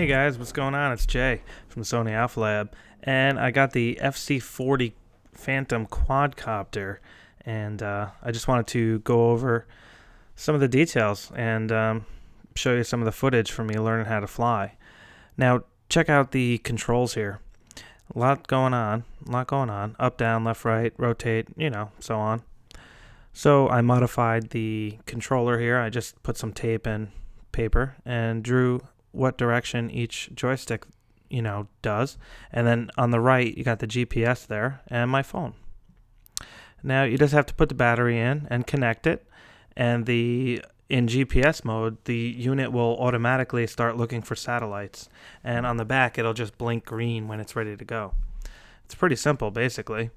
Hey guys, what's going on? It's Jay from Sony Alpha Lab, and I got the FC40 Phantom Quadcopter, and I just wanted to go over some of the details and show you some of the footage for me learning how to fly. Now, check out the controls here. A lot going on, up, down, left, right, rotate, so on. So I modified the controller here. I just put some tape and paper and drew what direction each joystick, does. And then on the right, you got the GPS there and my phone. Now you just have to put the battery in and connect it. And in GPS mode, the unit will automatically start looking for satellites. And on the back, it'll just blink green when it's ready to go. It's pretty simple, basically.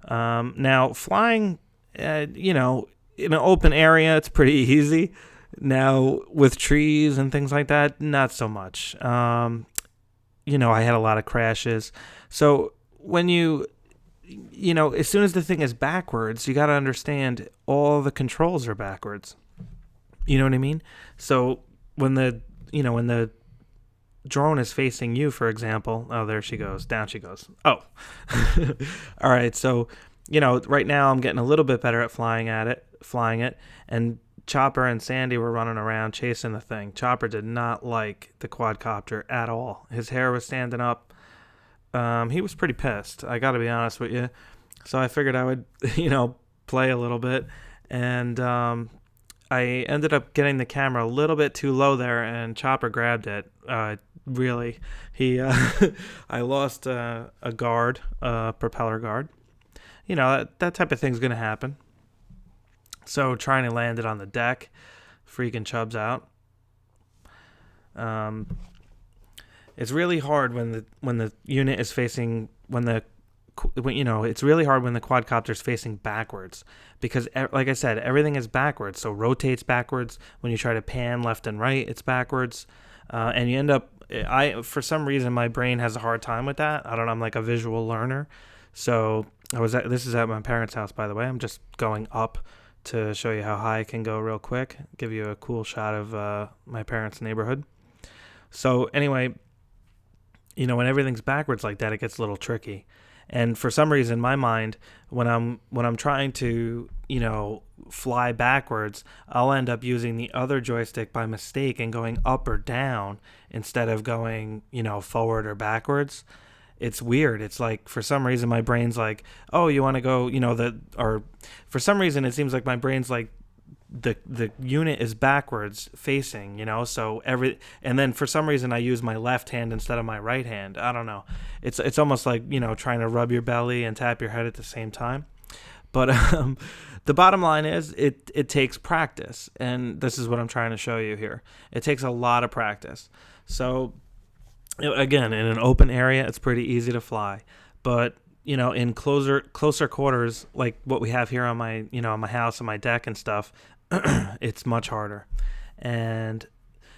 Now, flying, in an open area, it's pretty easy. Now, with trees and things like that, not so much. I had a lot of crashes. So when as soon as the thing is backwards, you got to understand all the controls are backwards. You know what I mean? So when the drone is facing you, for example, oh, there she goes, down she goes. Oh, all right. So, right now I'm getting a little bit better at flying it, and Chopper and Sandy were running around chasing the thing. Chopper did not like the quadcopter at all. His hair was standing up. He was pretty pissed, I got to be honest with you. So I figured I would, play a little bit. And I ended up getting the camera a little bit too low there, and Chopper grabbed it. Really. I lost a guard, a propeller guard. That type of thing's going to happen. So trying to land it on the deck, freaking Chubbs out. It's really hard when the unit is facing it's really hard when the quadcopter is facing backwards, because like I said, everything is backwards. So rotates backwards. When you try to pan left and right, it's backwards, and you end up. For some reason my brain has a hard time with that. I don't know. I'm like a visual learner, so this is at my parents' house, by the way. I'm just going up to show you how high I can go real quick, give you a cool shot of my parents' neighborhood. So anyway, when everything's backwards like that, it gets a little tricky. And for some reason, my mind, when I'm trying to, fly backwards, I'll end up using the other joystick by mistake and going up or down instead of going, forward or backwards. It's weird. It's like, for some reason, my brain's like, oh, you want to go, or for some reason, it seems like my brain's like, the unit is backwards facing, so and then for some reason I use my left hand instead of my right hand. I don't know. It's almost like, trying to rub your belly and tap your head at the same time. But the bottom line is it takes practice, and this is what I'm trying to show you here. It takes a lot of practice. So again, in an open area, it's pretty easy to fly, but in closer quarters, like what we have here on my on my house and my deck and stuff, it's much harder, and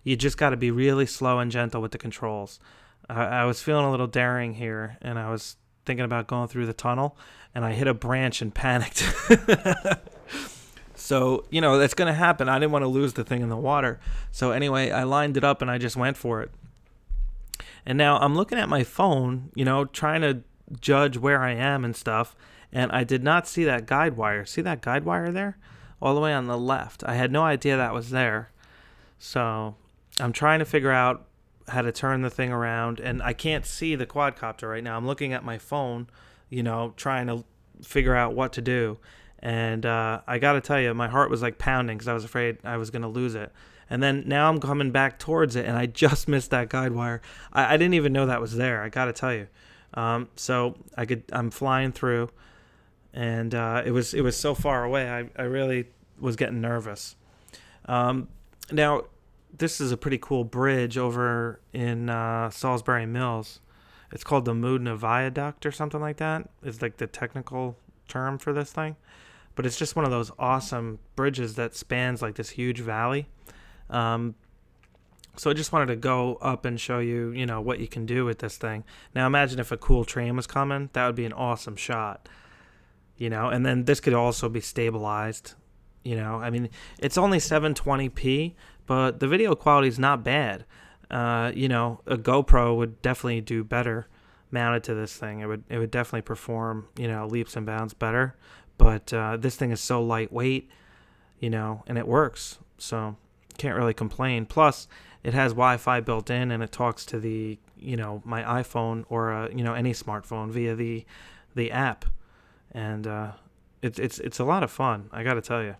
you just got to be really slow and gentle with the controls. I was feeling a little daring here, and I was thinking about going through the tunnel, and I hit a branch and panicked. So, that's going to happen. I didn't want to lose the thing in the water. So anyway, I lined it up and I just went for it. And now I'm looking at my phone, trying to judge where I am and stuff, and I did not see that guide wire. See that guide wire there? All the way on the left. I had no idea that was there. So I'm trying to figure out how to turn the thing around, and I can't see the quadcopter right now. I'm looking at my phone, trying to figure out what to do. And I got to tell you, my heart was like pounding because I was afraid I was going to lose it. And then now I'm coming back towards it, and I just missed that guide wire. I didn't even know that was there, I got to tell you. So I'm flying through, and it was so far away. I really was getting nervous. Now, this is a pretty cool bridge over in Salisbury Mills. It's called the Mood Viaduct or something like that. It's like the technical term for this thing. But it's just one of those awesome bridges that spans like this huge valley. So I just wanted to go up and show you, what you can do with this thing. Now imagine if a cool train was coming. That would be an awesome shot. And then this could also be stabilized. It's only 720p, but the video quality is not bad. You know, a GoPro would definitely do better mounted to this thing. It would definitely perform, you know, leaps and bounds better. But this thing is so lightweight, you know, and it works. So can't really complain. Plus, it has Wi-Fi built in, and it talks to the, you know, my iPhone or you know, any smartphone via the app, and it's a lot of fun, I got to tell you.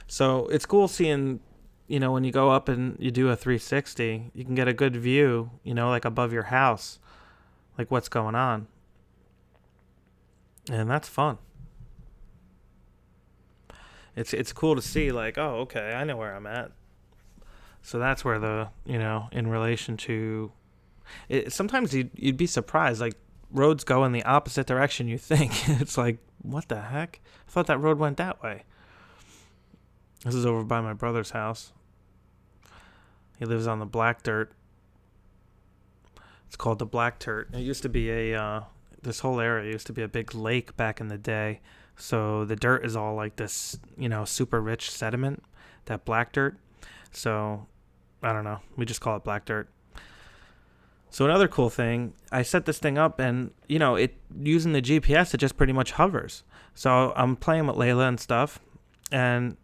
So it's cool seeing, you know, when you go up and you do a 360, you can get a good view, you know, like above your house, like what's going on, and that's fun. It's cool to see, like, oh, okay, I know where I'm at. So that's where the, you know, in relation to it, sometimes you'd be surprised, like roads go in the opposite direction you think. It's like, what the heck? I thought that road went that way. This is over by my brother's house. He lives on the Black Dirt. It's called the Black Dirt. It used to be this whole area used to be a big lake back in the day. So the dirt is all like this, you know, super rich sediment, that black dirt. So I don't know. We just call it black dirt. So another cool thing, I set this thing up and, you know, it using the GPS, it just pretty much hovers. So I'm playing with Layla and stuff, and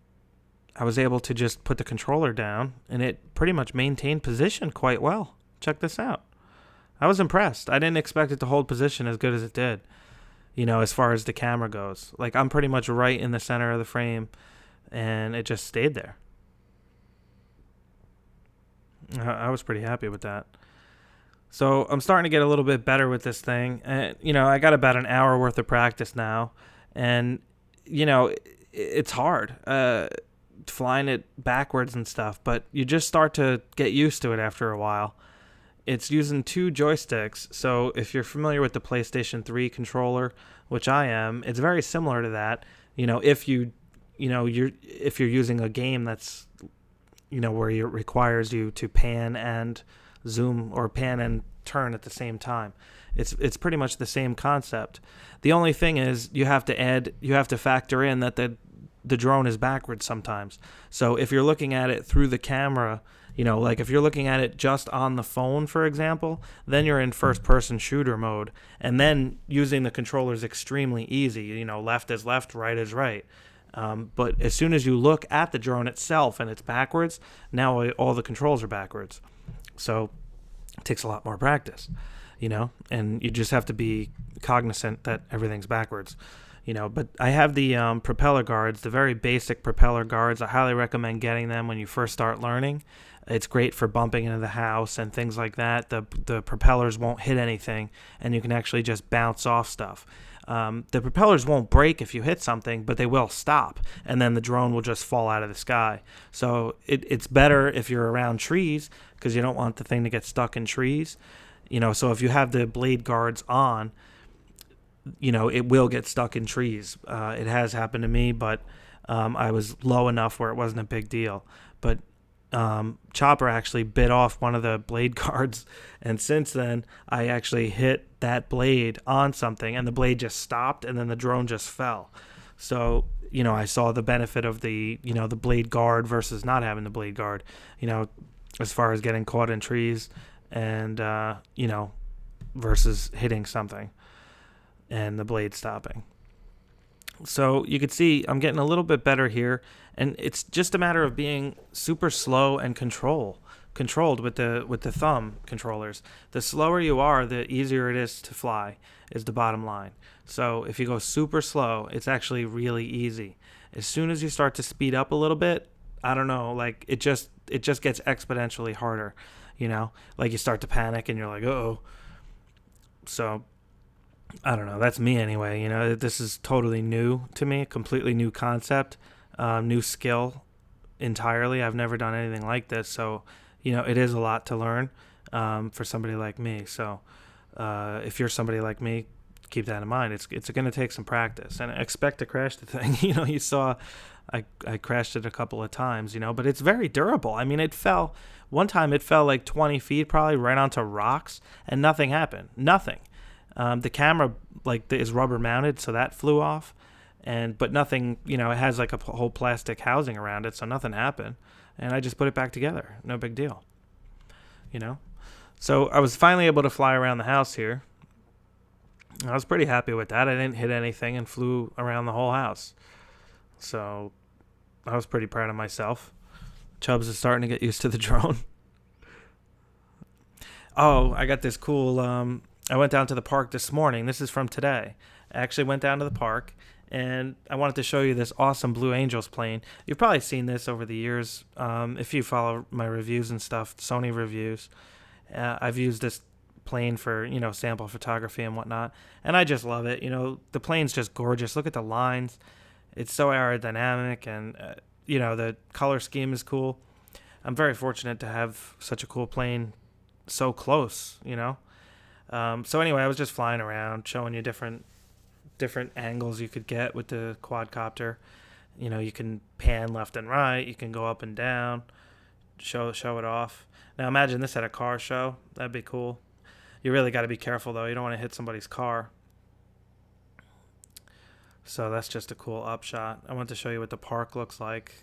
I was able to just put the controller down, and it pretty much maintained position quite well. Check this out. I was impressed. I didn't expect it to hold position as good as it did, you know, as far as the camera goes. Like, I'm pretty much right in the center of the frame, and it just stayed there. I was pretty happy with that. So I'm starting to get a little bit better with this thing. And, you know, I got about an hour worth of practice now. And, you know, it's hard flying it backwards and stuff. But you just start to get used to it after a while. It's using 2 joysticks. So if you're familiar with the PlayStation 3 controller, which I am, it's very similar to that. You know, if you're using a game that's, you know, where it requires you to pan and zoom or pan and turn at the same time. It's pretty much the same concept. The only thing is you have to factor in that the drone is backwards sometimes. So if you're looking at it through the camera, you know, like if you're looking at it just on the phone, for example, then you're in first-person shooter mode. And then using the controller is extremely easy. You know, left is left, right is right. But as soon as you look at the drone itself and it's backwards, now all the controls are backwards. So it takes a lot more practice, you know, and you just have to be cognizant that everything's backwards, you know. But I have the Propeller Guards, the very basic Propeller Guards. I highly recommend getting them when you first start learning. It's great for bumping into the house and things like that. The propellers won't hit anything, and you can actually just bounce off stuff. The propellers won't break if you hit something, but they will stop, and then the drone will just fall out of the sky. So it's better if you're around trees, because you don't want the thing to get stuck in trees. You know, so if you have the blade guards on, you know, it will get stuck in trees. It has happened to me, but I was low enough where it wasn't a big deal. But Chopper actually bit off one of the blade guards, and since then I actually hit that blade on something, and the blade just stopped, and then the drone just fell. So, you know, I saw the benefit of the, you know, the blade guard versus not having the blade guard, you know, as far as getting caught in trees and you know, versus hitting something and the blade stopping. So you could see I'm getting a little bit better here, and it's just a matter of being super slow and controlled with the thumb controllers. The slower you are, the easier it is to fly, is the bottom line. So if you go super slow, it's actually really easy. As soon as you start to speed up a little bit, I don't know, like it just gets exponentially harder, you know? Like you start to panic and you're like, uh-oh. So I don't know. That's me anyway. You know, this is totally new to me, completely new concept, new skill entirely. I've never done anything like this. So, you know, it is a lot to learn for somebody like me. So if you're somebody like me, keep that in mind. It's going to take some practice, and expect to crash the thing. You know, you saw I crashed it a couple of times, you know, but it's very durable. I mean, one time it fell like 20 feet probably right onto rocks, and nothing happened. Nothing. The camera is rubber mounted, so that flew off, but nothing, you know, it has like a whole plastic housing around it, so nothing happened, and I just put it back together. No big deal, you know. So I was finally able to fly around the house here. I was pretty happy with that. I didn't hit anything and flew around the whole house. So I was pretty proud of myself. Chubbs is starting to get used to the drone. Oh, I got this cool... I went down to the park this morning. This is from today. I actually went down to the park, and I wanted to show you this awesome Blue Angels plane. You've probably seen this over the years if you follow my reviews and stuff, Sony reviews. I've used this plane for, sample photography and whatnot, and I just love it. The plane's just gorgeous. Look at the lines. It's so aerodynamic, and, the color scheme is cool. I'm very fortunate to have such a cool plane so close, So anyway, I was just flying around, showing you different angles you could get with the quadcopter. You can pan left and right. You can go up and down, show it off. Now imagine this at a car show. That'd be cool. You really got to be careful, though. You don't want to hit somebody's car. So that's just a cool upshot. I want to show you what the park looks like.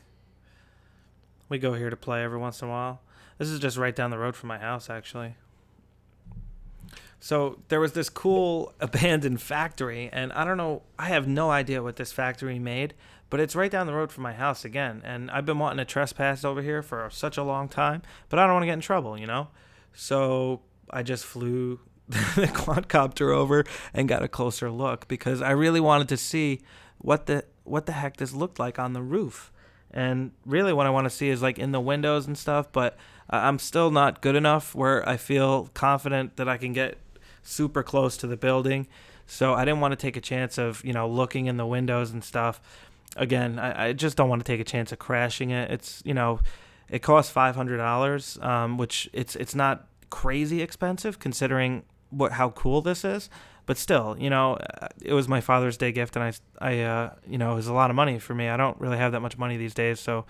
We go here to play every once in a while. This is just right down the road from my house, actually. So there was this cool abandoned factory, and I don't know, I have no idea what this factory made, but it's right down the road from my house again. And I've been wanting to trespass over here for such a long time, but I don't want to get in trouble, So I just flew the quadcopter over and got a closer look because I really wanted to see what the heck this looked like on the roof. And really what I want to see is like in the windows and stuff, but I'm still not good enough where I feel confident that I can get super close to the building. So I didn't want to take a chance of, looking in the windows and stuff. Again, I just don't want to take a chance of crashing it. It's, it costs $500, which it's not crazy expensive considering how cool this is. But still, it was my Father's Day gift, and I it was a lot of money for me. I don't really have that much money these days, so,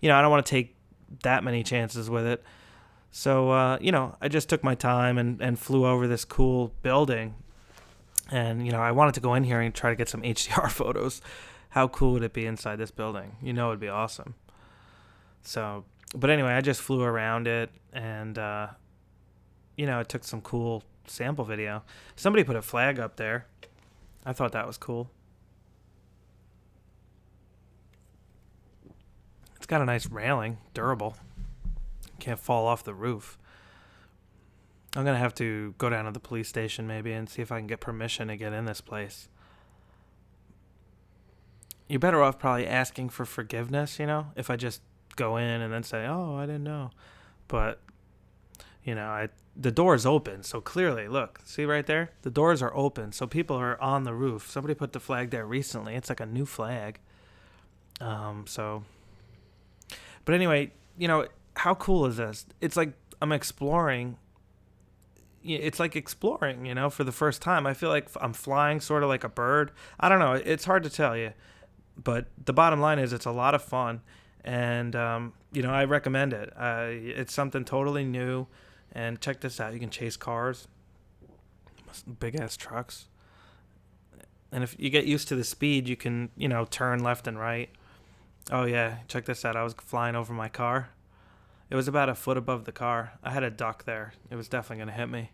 I don't want to take that many chances with it. So, I just took my time and flew over this cool building, and, I wanted to go in here and try to get some HDR photos. How cool would it be inside this building? It'd be awesome. So, but anyway, I just flew around it, and, I took some cool sample video. Somebody put a flag up there. I thought that was cool. It's got a nice railing, durable. Can't fall off the roof. I'm gonna have to go down to the police station maybe and see if I can get permission to get in this place. You're better off probably asking for forgiveness, if I just go in and then say, oh, I didn't know. But the door is open, so clearly, look, see right there? The doors are open, so people are on the roof. Somebody put the flag there recently. It's like a new flag. But anyway, how cool is this? It's like I'm exploring. It's like exploring, for the first time. I feel like I'm flying sort of like a bird. I don't know. It's hard to tell you. But the bottom line is it's a lot of fun. And, I recommend it. It's something totally new. And check this out. You can chase cars. Big-ass trucks. And if you get used to the speed, you can, turn left and right. Oh, yeah. Check this out. I was flying over my car. It was about a foot above the car. I had a duck there. It was definitely going to hit me.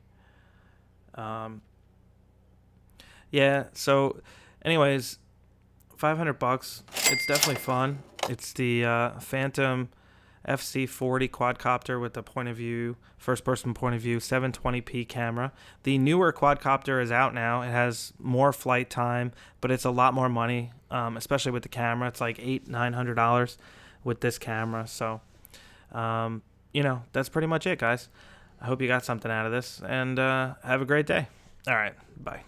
Yeah, so anyways, $500. It's definitely fun. It's the Phantom FC40 Quadcopter with the first-person point of view, 720p camera. The newer quadcopter is out now. It has more flight time, but it's a lot more money, especially with the camera. It's like $900 with this camera. So, that's pretty much it, guys. I hope you got something out of this, and have a great day. All right, bye.